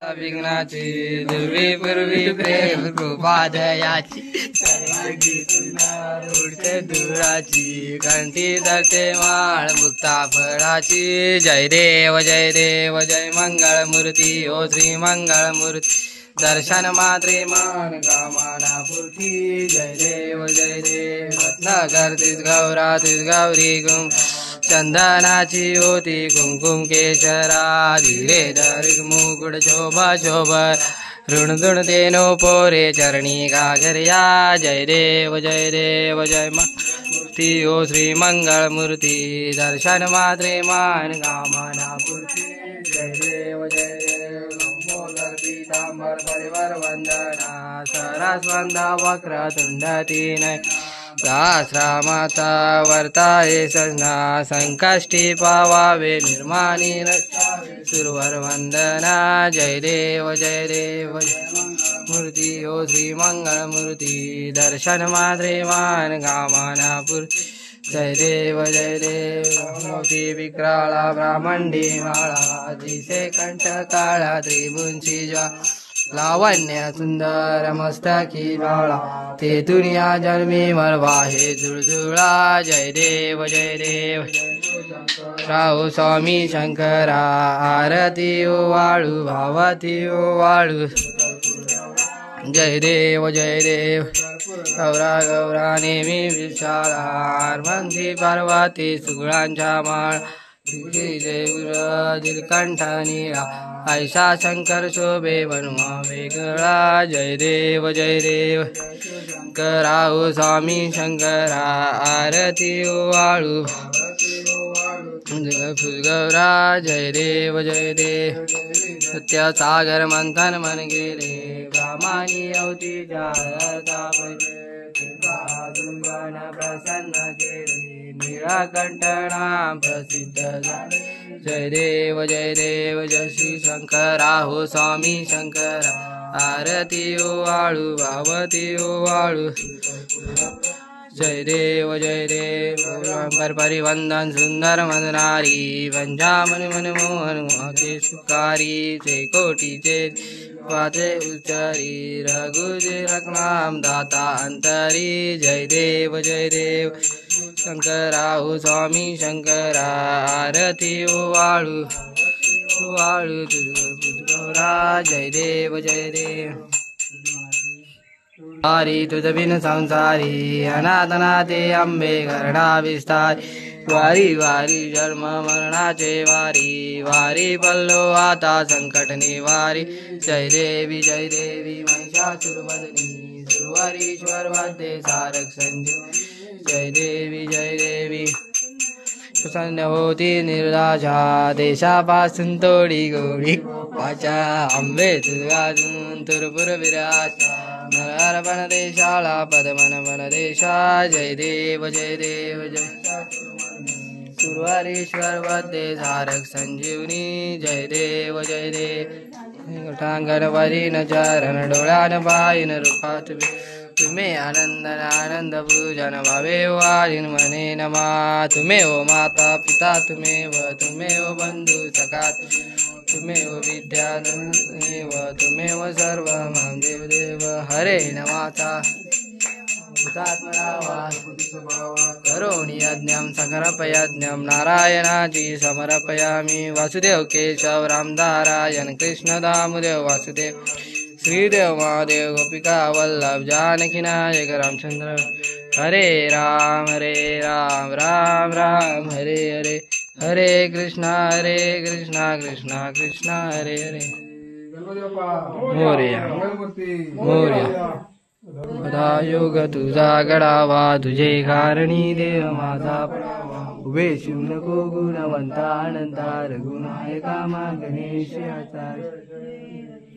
विघ्नाची दुर्वी पूर्वी प्रेम कृपा दयाची उडते दुराची कंठी धरते माळ मुक्ता फळाची जय देव जय मंगळ मूर्ती ओ श्री मंगळ मूर्ती दर्शन मात्रे मान कामना पूर्ती जय देव रत्न करतीस गौरा तीस गौरी गुम चंदनाची होती कुंकुम केशरा धीरे धरिक मुकुट शोभा शोभा ऋण धुण देनो पोरे चरणी गागर्या जय देव जय मूर्ती ओ श्री मंगल मूर्ती दर्शन मात्रे मान कामना पूर्ती जय देव लंबोदर पीतांबर परिवर वंदना सरस्वंदा वक्र तुंड तीन सहस्रामाता वर्ताये सजना संकष्टी पावावे निर्माणी सुरवर वंदना जय देव मूर्ती ओ श्री मंगल मूर्ती दर्शन मात्रे मान कामना पूर्ती जय देव मोती विक्राळा ब्राह्मंडी माळा दिसे कंठ काळा त्रिभुंची ज्वा लावण्य सुंदर मस्तकी बाळा ते दुनिया जन्मी मरवा हे जुळजुळा जय देव राहू स्वामी शंकरा आरती ओ वाळू भावती ओ वाळू जय देव गौरा गौरा नेहमी विशाळा मंदी पार्वती सुगुळांच्या माळ दिलकंठ नीळा ऐसा शंकर शोभे बनवा वेगळा जय देव शंकराओ स्वामी शंकरा आरती ओ वाळू गौरा जय देव सत्य सागर मंथन मन गेले ब्राह्मणी अवती प्रसन्न केले नीळकंठना प्रसिद्ध जय देव जय श्री शंकरा हो स्वामी शंकरा आरती ओ वाळू भावती ओ वाळू जय देव परिवंदन सुंदर मदनारी पंजामन मनमोहन मोहते सुकारी जय कोटीचे वाचे उच्चारी रघुजे रत्नाम दाता अंतरी जय देव शंकरा हो स्वामी शंकरा आरती ओ वाळू वाळू गौरा जय देव हरी तुझ बिन संसारी अनाथनाथे अंबे करडा विस्तारी वारी वारी जन्म मरणाचे वारी पल्लो आता संकट निवारी जय देवी महिषासुरवदनी सुरवरीश्वर वदे सारक संजीव जय देवी प्रसन्न होती निर्राशा देशापासून तोडी गोडी वाचा आंबे तुझाजून तुरपुर विराज नरपण देशाला पदमन देशा जय देव सुरवारीश्वर वदे धारक संजीवनी जय देव गणपती न चरण डोळ्यान पायन रूपात तुम्हे आनंद पूजन भावे वारिन मने नमा तुम्हे ओ माता पिता तुम्हे ओ बंधू सखा तुम्हे ओ विद्या तुम्हे ओ सर्व मां देव हरे नमाता करोमि यज्ञं समर्पयाम्यहं नारायणाची समर्पयामि वासुदेव केशव रामनारायण कृष्ण दामोदर वासुदेव श्रीदेव महादेव गोपिका वल्लभ जानकी नायक रामचंद्र हरे राम राम राम हरे हरे हरे कृष्णा कृष्णा कृष्णा हरे हरे मोरया मोरया योग तुझा गडावा तुझे कारणी देव माझा उभे शिव नको गुणवंता अनंता रघुनायका मा गणेश आचार्य